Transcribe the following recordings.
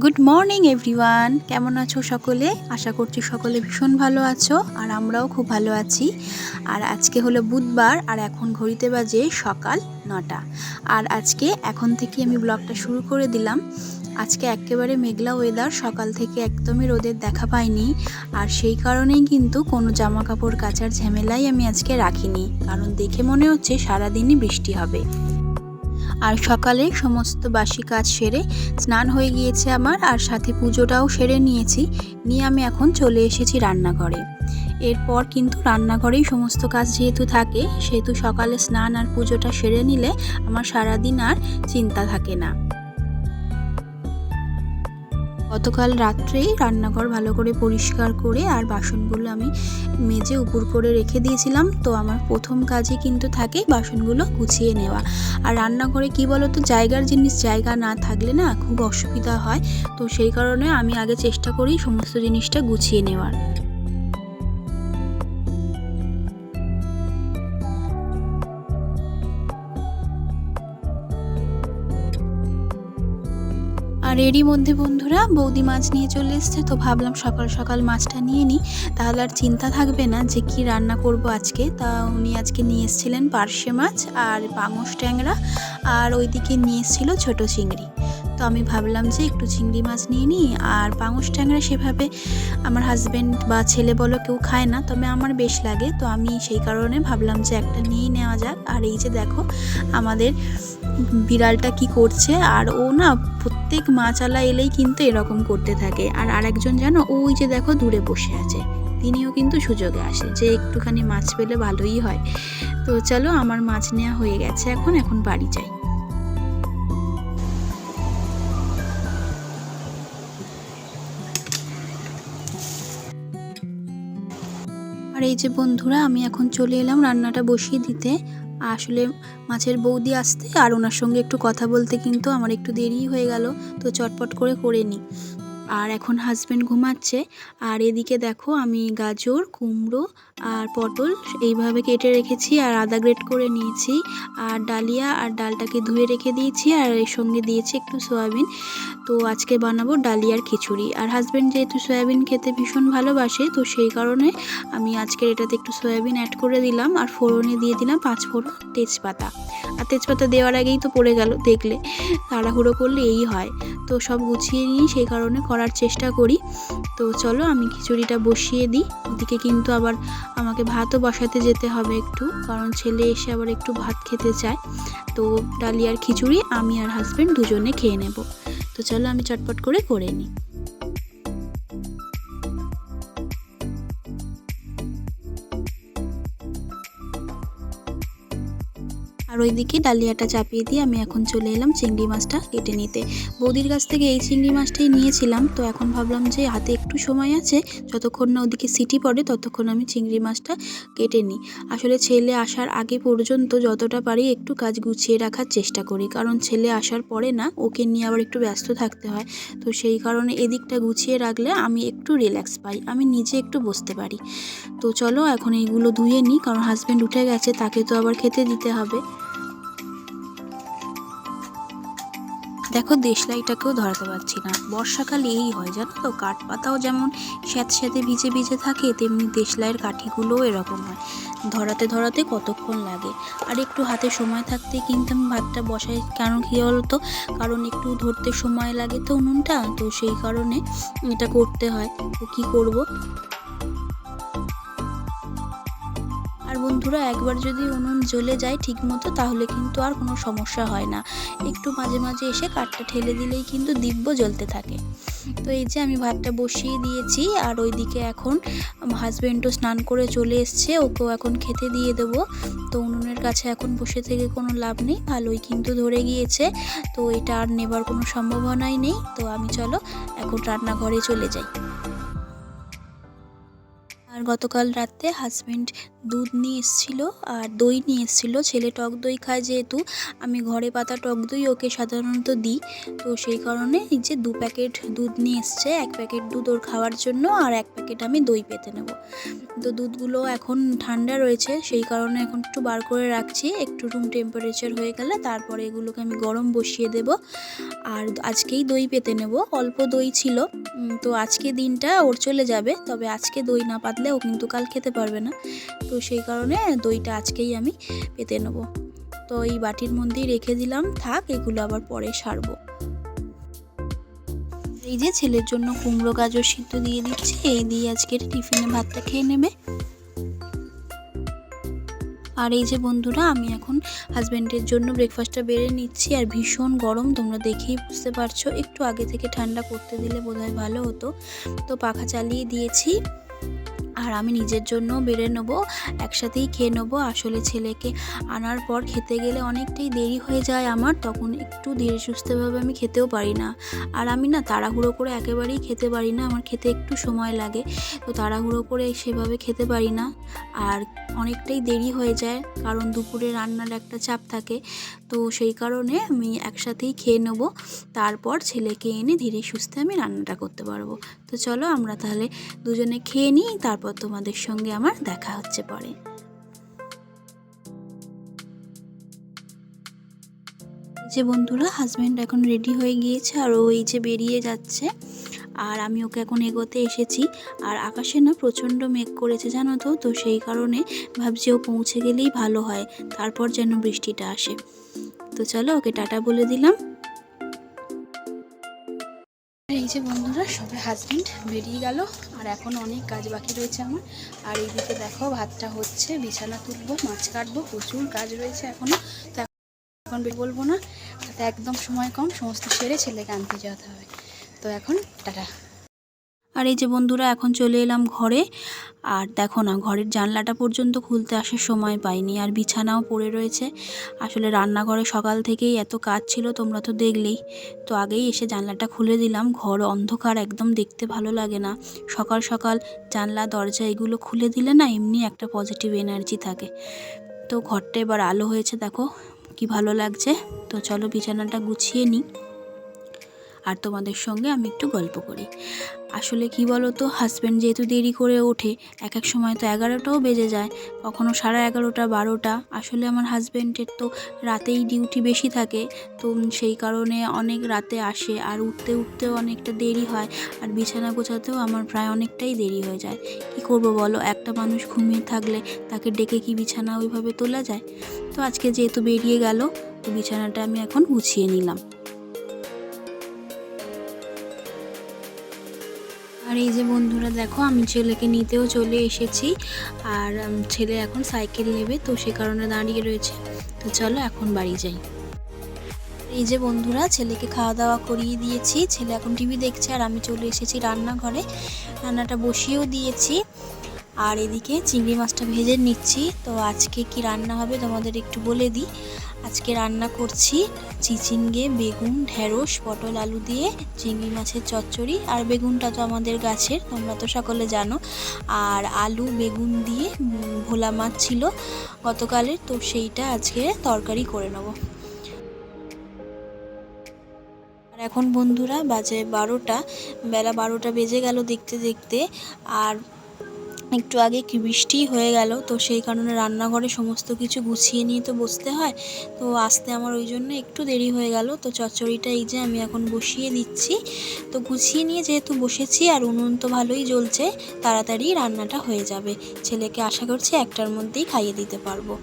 Good morning everyone, কেমন আছো সকলে? আশা করছি সকলে ভীষণ ভালো আছো, আর আমরাও খুব ভালো আছি। আর আজকে হলো বুধবার, আর এখন ঘড়িতে বাজে সকাল 9টা। আর আজকে এখন থেকে আমি ব্লগটা শুরু করে দিলাম। আজকে একেবারে মেঘলা ওয়েদার, সকাল থেকে একদমই রোদের দেখা পাইনি। আর সেই কারণেই কিন্তু কোনো জামা কাপড় কাচার ঝামেলাই আমি আজকে রাখিনি, কারণ দেখে মনে হচ্ছে সারাদিনই বৃষ্টি হবে। আর সকালে সমস্ত বাসি কাজ সেরে স্নান হয়ে গিয়েছে আমার, আর সাথে পুজোটাও সেরে নিয়েছি। নিয়ে আমি এখন চলে এসেছি রান্নাঘরে। এরপর কিন্তু রান্নাঘরেই সমস্ত কাজ যেহেতু থাকে, সেহেতু সকালে স্নান আর পুজোটা সেরে নিলে আমার সারাদিন আর চিন্তা থাকে না। গতকাল রাত্রেই রান্নাঘর ভালো করে পরিষ্কার করে আর বাসনগুলো আমি মেজে উপর করে রেখে দিয়েছিলাম। তো আমার প্রথম কাজই কিন্তু থাকে বাসনগুলো গুছিয়ে নেওয়া। আর রান্নাঘরে কি বলো তো, জায়গার জিনিস জায়গা না থাকলে না খুব অসুবিধা হয়। তো সেই কারণে আমি আগে চেষ্টা করি সমস্ত জিনিসটা গুছিয়ে নেওয়ার। আর এরই মধ্যে বন্ধুরা বৌদি মাছ নিয়ে চলে এসছে, তো ভাবলাম সকাল সকাল মাছটা নিয়ে নিই, তাহলে আর চিন্তা থাকবে না যে কি রান্না করব আজকে। তা উনি আজকে নিয়ে এসেছিলেন পার্শে মাছ আর পাঙস ট্যাংরা, আর ওইদিকে নিয়ে এসেছিল ছোটো চিংড়ি। তো আমি ভাবলাম যে একটু চিংড়ি মাছ নিয়ে নিই। আর পাঙস ট্যাংরা সেভাবে আমার হাজব্যান্ড বা ছেলে বলো কেউ খায় না, তবে আমার বেশ লাগে। তো আমি সেই কারণে ভাবলাম যে একটা নিয়েই নেওয়া যাক। আর এই যে দেখো আমাদের বিড়ালটা কি করছে, আর ও না প্রত্যেক মাছালা এলেই কিন্তু এরকম করতে থাকে। আর আরেকজন জানো, ওই যে দেখো দূরে বসে আছে, তিনিও কিন্তু সুযোগে আসে যে একটুখানি মাছ পেলে ভালোই হয়। তো চলো, আমার মাছ নেওয়া হয়ে গেছে, এখন বাড়ি যাই। আর এই যে বন্ধুরা, আমি এখন চলে এলাম রান্নাটা বসিয়ে দিতে। আসলে মাছের বৌদি আসতে আর ওনার সঙ্গে একটু কথা বলতে কিন্তু আমার একটু দেরি হয়ে গেল, তো চটপট করে নিই। আর এখন হাজব্যান্ড ঘুমাচ্ছে। আর এদিকে দেখো আমি গাজর, কুমড়ো আর পটল এইভাবে কেটে রেখেছি, আর আদা গ্রেট করে নিয়েছি। আর ডালিয়া আর ডালটাকে ধুয়ে রেখে দিয়েছি, আর এর সঙ্গে দিয়েছি একটু সয়াবিন। তো আজকে বানাবো ডালিয়ার খিচুড়ি। আর হাজব্যান্ড যেহেতু সয়াবিন খেতে ভীষণ ভালোবাসে, তো সেই কারণে আমি আজকের এটাতে একটু সয়াবিন অ্যাড করে দিলাম। আর ফোড়নে দিয়ে দিলাম 5 ফোড়ন তেজপাতা। আর তেজপাতা দেওয়ার আগেই তো পড়ে গেল, দেখলে তাড়াহুড়ো করলে এই হয়। তো সব গুছিয়ে নিয়ে সেই কারণে করার চেষ্টা করি। তো চলো আমি খিচুড়িটা বসিয়ে দিই। ওদিকে কিন্তু আবার আমাকে ভাতও বসাতে যেতে হবে একটু, কারণ ছেলে এসে আবার একটু ভাত খেতে চায়। তো ডালিয়ার খিচুড়ি আমি আর হাজব্যান্ড দুজনে খেয়ে নেব। তো চলো আমি চটপট করে নিই। আর ওইদিকে ডালিয়াটা চাপিয়ে দিয়ে আমি এখন চলে এলাম চিংড়ি মাছটা কেটে নিতে। বৌদির কাছ থেকে এই চিংড়ি মাছটাই নিয়েছিলাম। তো এখন ভাবলাম যে হাতে একটু সময় আছে, যতক্ষণ না ওদিকে সিটি পড়ে ততক্ষণ আমি চিংড়ি মাছটা কেটে নিই। আসলে ছেলে আসার আগে পর্যন্ত যতটা পারি একটু কাজ গুছিয়ে রাখার চেষ্টা করি, কারণ ছেলে আসার পরে না ওকে নিয়ে আবার একটু ব্যস্ত থাকতে হয়। তো সেই কারণে এদিকটা গুছিয়ে রাখলে আমি একটু রিল্যাক্স পাই, আমি নিজে একটু বসতে পারি। তো চলো এখন এইগুলো ধুয়ে নিই, কারণ হাজব্যান্ড উঠে গেছে, তাকে তো আবার খেতে দিতে হবে। দেখো দেশলাইটাকেও ধরাতে পারছি না, বর্ষাকালে এই হয় জানো তো, কাঠ পাতাও যেমন স্যাঁতস্যাঁতে ভিজে ভিজে থাকে, তেমনি দেশলাইয়ের কাঠিগুলোও এরকম হয়, ধরাতে ধরাতে কতক্ষণ লাগে। আর একটু হাতে সময় থাকতে কিন্তু আমি ভাতটা বসাই, কেন কী বলতো, কারণ একটু ধরতে সময় লাগে তো উনুনটা, তো সেই কারণে এটা করতে হয়। তো কী করবো। আর বন্ধুরা, একবার যদি উনুন জ্বলে যায় ঠিক মতো, তাহলে কিন্তু আর কোনো সমস্যা হয় না। একটু মাঝে মাঝে এসে কাঠটা ঠেলে দিলেই কিন্তু দিব্য জ্বলতে থাকে। তো এই যে আমি ভাতটা বসিয়ে দিয়েছি, আর ওইদিকে এখন হাজব্যান্ডও স্নান করে চলে এসছে, ওকেও এখন খেতে দিয়ে দেবো। তো উনুনের কাছে এখন বসে থেকে কোনো লাভ নেই, ভালোই কিন্তু ধরে গিয়েছে। তো এটা আর নেবার কোনো সম্ভাবনাই নেই। তো আমি চলো এখন রান্নাঘরে চলে যাই। আর গতকাল রাতে হাজব্যান্ড দুধ নিয়ে এসেছিলো আর দই নিয়ে এসেছিলো। ছেলে টক দই খায় যেহেতু, আমি ঘরে পাতা টক দই ওকে সাধারণত দিই, তো সেই কারণে এই যে 2 প্যাকেট দুধ নিয়ে এসছে। 1 প্যাকেট দুধ ওর খাওয়ার জন্য আর 1 প্যাকেট আমি দই পেতে নেব। তো দুধগুলো এখন ঠান্ডা রয়েছে, সেই কারণে এখন একটু বার করে রাখছি। একটু রুম টেম্পারেচার হয়ে গেলে তারপরে এগুলোকে আমি গরম বসিয়ে দেব। আর আজকেই দই পেতে নেব, অল্প দই ছিল, তো আজকে দিনটা ওর চলে যাবে। তবে আজকে দই না পাতলে ও কিন্তু কাল খেতে পারবে না, তো সেই কারণে দইটা আজকেই আমি পেতে নেব। তো এই বাটির মধ্যেই রেখে দিলাম, থাক, এগুলো আবার পরে সারবো। এই যে ছেলের জন্য কুমড়ো গাজর সিদ্ধ দিয়ে দিচ্ছি, এই দিয়ে আজকের টিফিনে ভাতটা খেয়ে নেবে। আর এই যে বন্ধুরা, আমি এখন হাজব্যান্ডের জন্য ব্রেকফাস্টটা বেড়ে নিচ্ছি। আর ভীষণ গরম, তোমরা দেখেই বুঝতে পারছো। একটু আগে থেকে ঠান্ডা করতে দিলে বোধহয় ভালো হতো, তো পাখা চালিয়ে দিয়েছি। আর আমি নিজের জন্য বেড়ে নেবো, একসাথেই খেয়ে নেবো। আসলে ছেলেকে আনার পর খেতে গেলে অনেকটাই দেরি হয়ে যায় আমার, তখন একটু ধীরে সুস্থেভাবে আমি খেতেও পারি না। আর আমি না তাড়াহুড়ো করে একেবারেই খেতে পারি না, আমার খেতে একটু সময় লাগে, তো তাড়াহুড়ো করে সেভাবে খেতে পারি না। আর অনেকটাই দেরি হয়ে যায়, কারণ দুপুরে রান্নার একটা চাপ থাকে, তো সেই কারণে আমি একসাথেই খেয়ে নেবো। তারপর ছেলেকে এনে ধীরে সুস্থে আমি রান্নাটা করতে পারবো। তো চলো আমরা তাহলে দুজনে খেয়ে নিই, তারপর তোমাদের সঙ্গে আমার দেখা হচ্ছে পরে। যে বন্ধুরা, হাজব্যান্ড এখন রেডি হয়ে গিয়েছে আর ও এই যে বেরিয়ে যাচ্ছে, আর আমি ওকে এখন এগোতে এসেছি। আর আকাশে না প্রচণ্ড মেঘ করেছে জানো তো, তো সেই কারণে ভাবছি ও পৌঁছে গেলেই ভালো হয়, তারপর যেন বৃষ্টিটা আসে। তো চলো ওকে টাটা বলে দিলাম। এই যে বন্ধুরা, সবে হাজব্যান্ড বেরিয়ে গেল, আর এখন অনেক কাজ বাকি রয়েছে আমার। আর এইদিকে দেখো ভাতটা হচ্ছে, বিছানা তুলবো, মাছ কাটবো, প্রচুর কাজ রয়েছে এখনো। তো এখন বলবো না, তাতে একদম সময় কম, সমস্ত সেরে ছেলেকে আনতে যেতে হবে। তো এখন টাটা। আর এই যে বন্ধুরা, এখন চলে এলাম ঘরে। আর দেখো না, ঘরের জানলাটা পর্যন্ত খুলতে আসার সময় পাইনি, আর বিছানাও পড়ে রয়েছে। আসলে রান্নাঘরে সকাল থেকেই এত কাজ ছিল, তোমরা তো দেখলেই। তো আগেই এসে জানলাটা খুলে দিলাম, ঘর অন্ধকার, একদম দেখতে ভালো লাগে না। সকাল সকাল জানলা দরজা এগুলো খুলে দিলে না এমনি একটা পজিটিভ এনার্জি থাকে। তো ঘরটা এবার আলো হয়েছে, দেখো কি ভালো লাগছে। তো চলো বিছানাটা গুছিয়ে নিই, আর তোমাদের সঙ্গে আমি একটু গল্প করি। আসলে কি বলো তো, হাজব্যান্ড যেহেতু দেরি করে ওঠে, এক এক সময় তো 11টাও বেজে যায়, কখনো 11:30, 12টা। আসলে আমার হাজব্যান্ডের তো রাতেই ডিউটি বেশি থাকে, তো সেই কারণে অনেক রাতে আসে, আর উঠতে উঠতেও অনেকটা দেরি হয়, আর বিছানা গোছাতেও আমার প্রায় অনেকটাই দেরি হয়ে যায়। কি করব বলো, একটা মানুষ ঘুমিয়ে থাকলে তাকে ডেকে কি বিছানা ওইভাবে তোলা যায়? তো আজকে যেহেতু বেরিয়ে গেল, তো বিছানাটা আমি এখন গুছিয়ে নিলাম। আর এই যে বন্ধুরা দেখো, আমি ছেলেকে নিতেও চলে এসেছি, আর ছেলে এখন সাইকেল নেবে, তো সে কারণে দাঁড়িয়ে রয়েছে। তো চলো এখন বাড়ি যাই। এই যে বন্ধুরা, ছেলেকে খাওয়া দাওয়া করিয়ে দিয়েছি, ছেলে এখন টিভি দেখছে, আর আমি চলে এসেছি রান্নাঘরে, রান্নাটা বসিয়েও দিয়েছি। আর এদিকে চিংড়ি মাছটা ভেজে নিচ্ছি। তো আজকে কি রান্না হবে তোমাদের একটু বলে দিই। আজকে রান্না করছি চিচিঙ্গে, বেগুন, ঢেঁড়স, পটল, আলু দিয়ে চিংড়ি মাছের চচ্চড়ি। আর বেগুনটা তো আমাদের গাছের, তোমরা তো সকলে জানো। আর আলু বেগুন দিয়ে ভোলা মাছ ছিল গতকালের, তো সেইটা আজকে তরকারি করে নেব। আর এখন বন্ধুরা বাজে 12টা, বেলা 12টা বেজে গেল দেখতে দেখতে। আর একটু আগে কি বৃষ্টি হয়ে গেল, তো সেই কারণে রান্নাঘরে সমস্ত কিছু গুছিয়ে নিয়ে তো বসতে হয়, তো আসতে আমার ওই জন্য একটু দেরি হয়ে গেল। তো চচ্চড়িটা এই যে আমি এখন বসিয়ে দিচ্ছি। তো গুছিয়ে নিয়ে যেহেতু বসেছি, আর উনুন তো ভালোই জ্বলছে, তাড়াতাড়ি রান্নাটা হয়ে যাবে। ছেলেকে আশা করছি 1টার মধ্যেই খাইয়ে দিতে পারবো।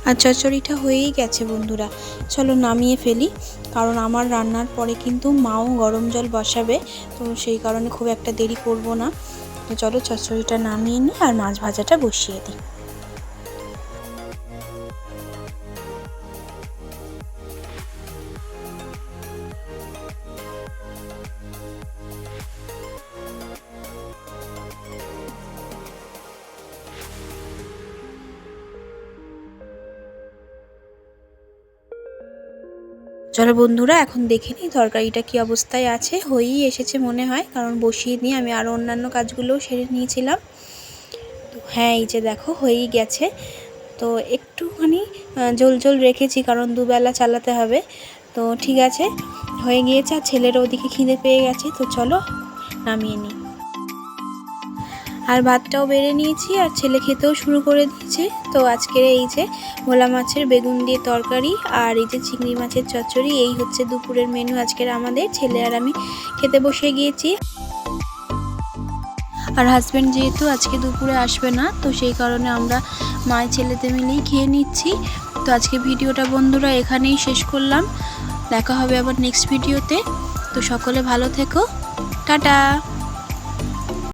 আর চচ্চড়িটা হয়েই গেছে বন্ধুরা, চলো নামিয়ে ফেলি, কারণ আমার রান্নার পরে কিন্তু মাও গরম জল বসাবে, তো সেই কারণে খুব একটা দেরি করব না। তো চলো চচ্চড়িটা নামিয়ে নিই, আর মাছ ভাজাটা বসিয়ে দিই। চলো বন্ধুরা এখন দেখে নিই তরকারিটা কি অবস্থায় আছে। হয়েই এসেছে মনে হয়, কারণ বসিয়ে নিয়ে আমি আরও অন্যান্য কাজগুলোও সেরে নিয়েছিলাম। তো হ্যাঁ, এই যে দেখো হয়েই গেছে। তো একটুখানি ঝোল ঝোল রেখেছি, কারণ দুবেলা চালাতে হবে। তো ঠিক আছে, হয়ে গিয়েছে। আর ছেলের ওদিকে খিদে পেয়ে গেছে, তো চলো নামিয়ে নিই। আর ভাতটাও বেড়ে নিয়েছি, আর ছেলে খেতেও শুরু করে দিয়েছে। তো আজকের এই যে ভোলা মাছের বেগুন দিয়ে তরকারি আর এই যে চিংড়ি মাছের চচ্চড়ি, এই হচ্ছে দুপুরের মেনু আজকের আমাদের। ছেলে আর আমি খেতে বসে গিয়েছি। আর হাজব্যান্ড যেহেতু আজকে দুপুরে আসবে না, তো সেই কারণে আমরা মায়ের ছেলেতে মিলেই খেয়ে নিচ্ছি। তো আজকে ভিডিওটা বন্ধুরা এখানেই শেষ করলাম। দেখা হবে আবার নেক্সট ভিডিওতে। তো সকলে ভালো থেকো, টাটা।